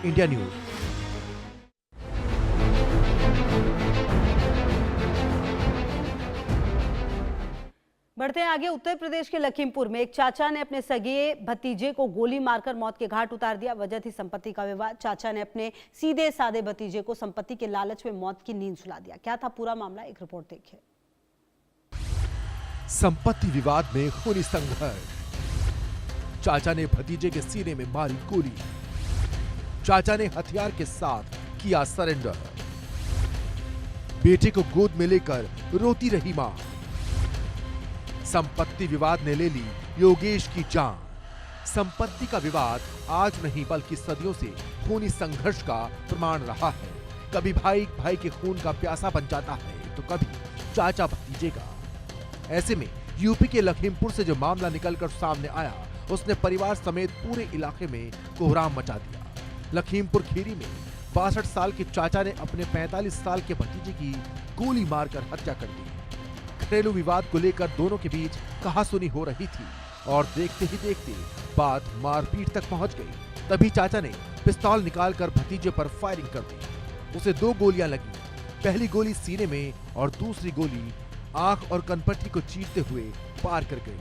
India news. बढ़ते हैं आगे। उत्तर प्रदेश के लखीमपुर में एक चाचा ने अपने सगे भतीजे को गोली मारकर मौत के घाट उतार दिया। वजह थी संपत्ति का विवाद। चाचा ने अपने सीधे साधे भतीजे को संपत्ति के लालच में मौत की नींद सुला दिया। क्या था पूरा मामला, एक रिपोर्ट देखिए। संपत्ति विवाद में खूनी संघर्ष। चाचा ने भतीजे के सीने में मारी गोली। चाचा ने हथियार के साथ किया सरेंडर। बेटे को गोद में लेकर रोती रही मां। संपत्ति विवाद ने ले ली योगेश की जान। संपत्ति का विवाद आज नहीं बल्कि सदियों से खूनी संघर्ष का प्रमाण रहा है। कभी भाई भाई के खून का प्यासा बन जाता है तो कभी चाचा भतीजे का। ऐसे में यूपी के लखीमपुर से जो मामला निकलकर सामने आया उसने परिवार समेत पूरे इलाके में कोहराम मचा दिया। लखीमपुर खीरी में 62 साल के चाचा ने अपने 45 साल के भतीजे की गोली मारकर हत्या कर दी। घरेलू विवाद को लेकर दोनों के बीच कहासुनी हो रही थी और देखते ही देखते बात मारपीट तक पहुंच गई। तभी चाचा ने पिस्तौल निकालकर भतीजे पर फायरिंग कर दी। उसे 2 गोलियां लगी। पहली गोली सीने में और दूसरी गोली आंख और कनपट्टी को चीरते हुए पार कर गई।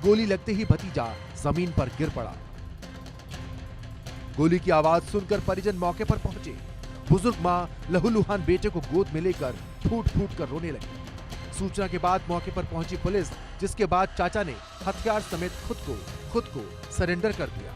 गोली लगते ही भतीजा जमीन पर गिर पड़ा। गोली की आवाज सुनकर परिजन मौके पर पहुंचे। बुजुर्ग मां लहूलुहान बेटे को गोद में लेकर फूट फूट कर रोने लगी। सूचना के बाद मौके पर पहुंची पुलिस, जिसके बाद चाचा ने हथियार समेत खुद को सरेंडर कर दिया।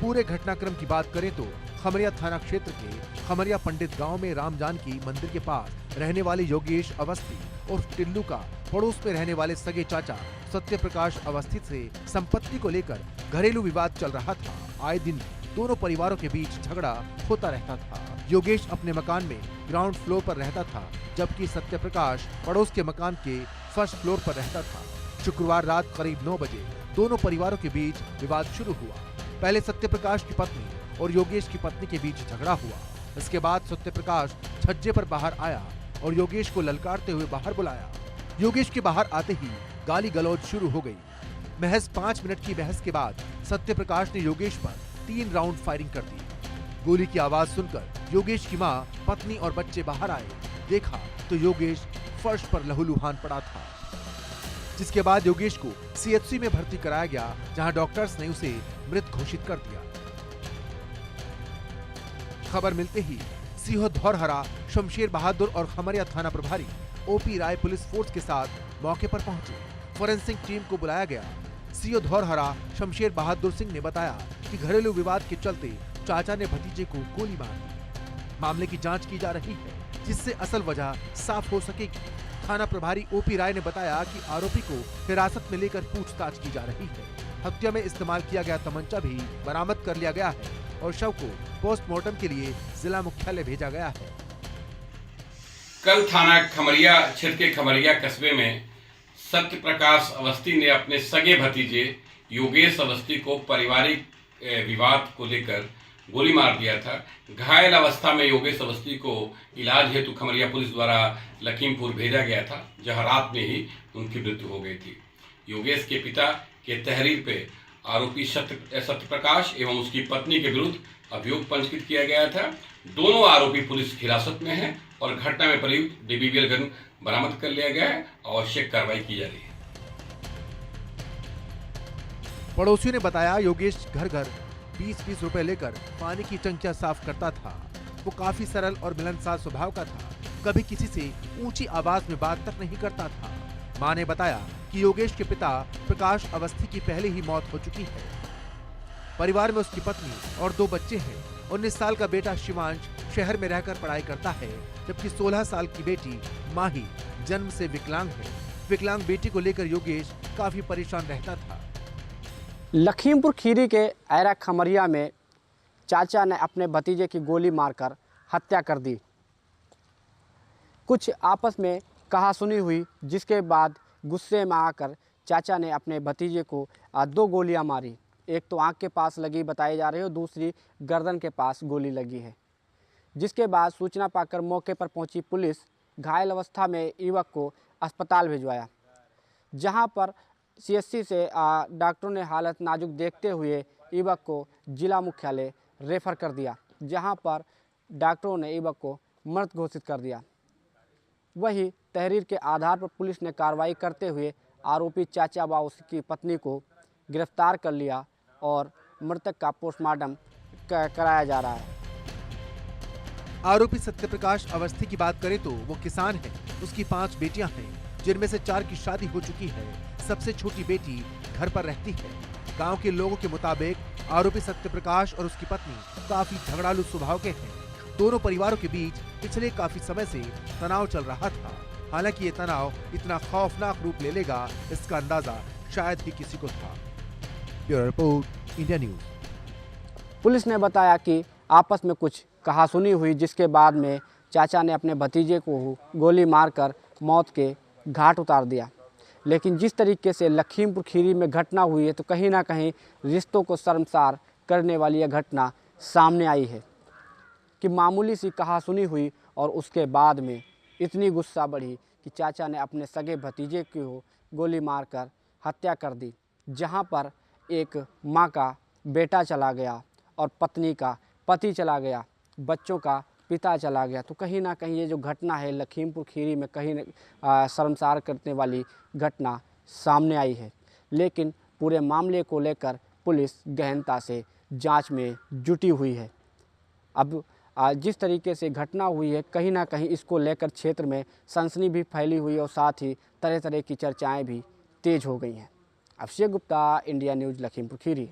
पूरे घटनाक्रम की बात करें तो खमरिया थाना क्षेत्र के खमरिया पंडित गांव में राम जानकी मंदिर के पास रहने वाले योगेश अवस्थी उर्फ टिल्लू का पड़ोस में रहने वाले सगे चाचा सत्य प्रकाश अवस्थी से संपत्ति को लेकर घरेलू विवाद चल रहा था। आए दिन दोनों परिवारों के बीच झगड़ा होता रहता था। योगेश अपने मकान में ग्राउंड फ्लोर पर रहता था, जबकि सत्य प्रकाश पड़ोस के मकान के फर्स्ट फ्लोर पर रहता था। शुक्रवार रात करीब 9 बजे दोनों परिवारों के बीच विवाद शुरू हुआ। पहले सत्य प्रकाश की पत्नी और योगेश की पत्नी के बीच झगड़ा हुआ। इसके बाद सत्य प्रकाश छज्जे पर बाहर आया और योगेश को ललकारते हुए बाहर बुलाया। योगेश के बाहर आते ही गाली गलौज शुरू हो गई। महज 5 मिनट की बहस के बाद सत्य प्रकाश ने योगेश पर 3 राउंड फायरिंग कर दी। गोली की आवाज सुनकर योगेश की मां, पत्नी और बच्चे बाहर आए। देखा तो योगेश फर्श पर लहूलुहान पड़ा था, जिसके बाद योगेश को सीएचसी में भर्ती कराया गया, जहां डॉक्टर्स ने उसे मृत घोषित कर दिया। खबर मिलते ही सीहो धौरहरा, शमशेर बहादुर और खमरिया थाना प्रभारी ओपी राय पुलिस फोर्स के साथ मौके पर पहुंचे। फोरेंसिक टीम को बुलाया गया। सीओ धौरहरा शमशेर बहादुर सिंह ने बताया कि घरेलू विवाद के चलते चाचा ने भतीजे को गोली मार दी। मामले की जांच की जा रही है, जिससे असल वजह साफ हो सकेगी। थाना प्रभारी ओपी राय ने बताया कि आरोपी को हिरासत में लेकर पूछताछ की जा रही है। हत्या में इस्तेमाल किया गया तमंचा भी बरामद कर लिया गया है और शव को पोस्टमार्टम के लिए जिला मुख्यालय भेजा गया है। कल थाना खमरिया क्षेत्र के खमरिया कस्बे में सत्य प्रकाश अवस्थी ने अपने सगे भतीजे योगेश अवस्थी को पारिवारिक विवाद को लेकर गोली मार दिया था। घायल अवस्था में योगेश अवस्थी को इलाज हेतु खमरिया पुलिस द्वारा लखीमपुर भेजा गया था, जहां रात में ही उनकी मृत्यु हो गई थी। योगेश के पिता के तहरीर पे आरोपी सत्य प्रकाश एवं उसकी पत्नी के विरुद्ध अभियोग पंजीकृत किया गया था। दोनों आरोपी पुलिस हिरासत में हैं और घटना में प्रयुक्त डीबीबीएल गन बरामद कर लिया गया है। आवश्यक कार्रवाई की जा रही है। पड़ोसियों ने बताया योगेश घर घर 20-20 रुपए लेकर पानी की टंकियां साफ करता था। वो काफी सरल और मिलनसार स्वभाव का था। कभी किसी से ऊंची आवाज में बात तक नहीं करता था। मां ने बताया कि योगेश के पिता प्रकाश अवस्थी की पहले ही मौत हो चुकी है। परिवार में उसकी पत्नी और 2 बच्चे हैं। 19 साल का बेटा शिवांश शहर में रहकर पढ़ाई करता है, जबकि 16 साल की बेटी माही जन्म से विकलांग है। विकलांग बेटी को लेकर योगेश काफी परेशान रहता था। लखीमपुर खीरी के ऐरा खमरिया में चाचा ने अपने भतीजे की गोली मारकर हत्या कर दी। कुछ आपस में कहासुनी हुई, जिसके बाद गुस्से में आकर चाचा ने अपने भतीजे को 2 गोलियां मारी। एक तो आंख के पास लगी बताई जा रही है और दूसरी गर्दन के पास गोली लगी है। जिसके बाद सूचना पाकर मौके पर पहुंची पुलिस घायल अवस्था में युवक को अस्पताल भिजवाया, जहां पर सीएचसी से डॉक्टरों ने हालत नाजुक देखते हुए युवक को जिला मुख्यालय रेफर कर दिया, जहां पर डॉक्टरों ने युवक को मृत घोषित कर दिया। वही तहरीर के आधार पर पुलिस ने कार्रवाई करते हुए आरोपी चाचा व उसकी पत्नी को गिरफ्तार कर लिया और मृतक का पोस्टमार्टम कराया जा रहा है। आरोपी सत्यप्रकाश अवस्थी की बात करें तो वो किसान है। उसकी 5 बेटियां हैं, जिनमें से 4 की शादी हो चुकी है। सबसे छोटी बेटी घर पर रहती है। गांव के लोगों के मुताबिक आरोपी सत्यप्रकाश और उसकी पत्नी काफी झगड़ालू स्वभाव के हैं। दोनों परिवारों के बीच पिछले काफी समय से तनाव चल रहा था। हालांकि ये तनाव इतना खौफनाक रूप ले लेगा, इसका अंदाजा शायद ही किसी को था। Bureau report, India news. Police ने बताया कि आपस में कुछ कहासुनी हुई, जिसके बाद में चाचा ने अपने भतीजे को गोली मारकर मौत के घाट उतार दिया। लेकिन जिस तरीके से लखीमपुर खीरी में घटना हुई है, तो कहीं ना कहीं रिश्तों को शर्मसार करने वाली यह घटना सामने आई है कि मामूली सी कहासुनी हुई और उसके बाद में इतनी गुस्सा बढ़ी कि चाचा ने अपने सगे भतीजे को गोली मारकर हत्या कर दी, जहां पर एक माँ का बेटा चला गया और पत्नी का पति चला गया, बच्चों का पिता चला गया। तो कहीं ना कहीं ये जो घटना है लखीमपुर खीरी में कहीं शर्मसार करने वाली घटना सामने आई है। लेकिन पूरे मामले को लेकर पुलिस गहनता से जांच में जुटी हुई है। अब जिस तरीके से घटना हुई है, कहीं ना कहीं इसको लेकर क्षेत्र में सनसनी भी फैली हुई है और साथ ही तरह तरह की चर्चाएं भी तेज हो गई हैं। Abhishek Gupta, India news, Lakhimpur Kheri.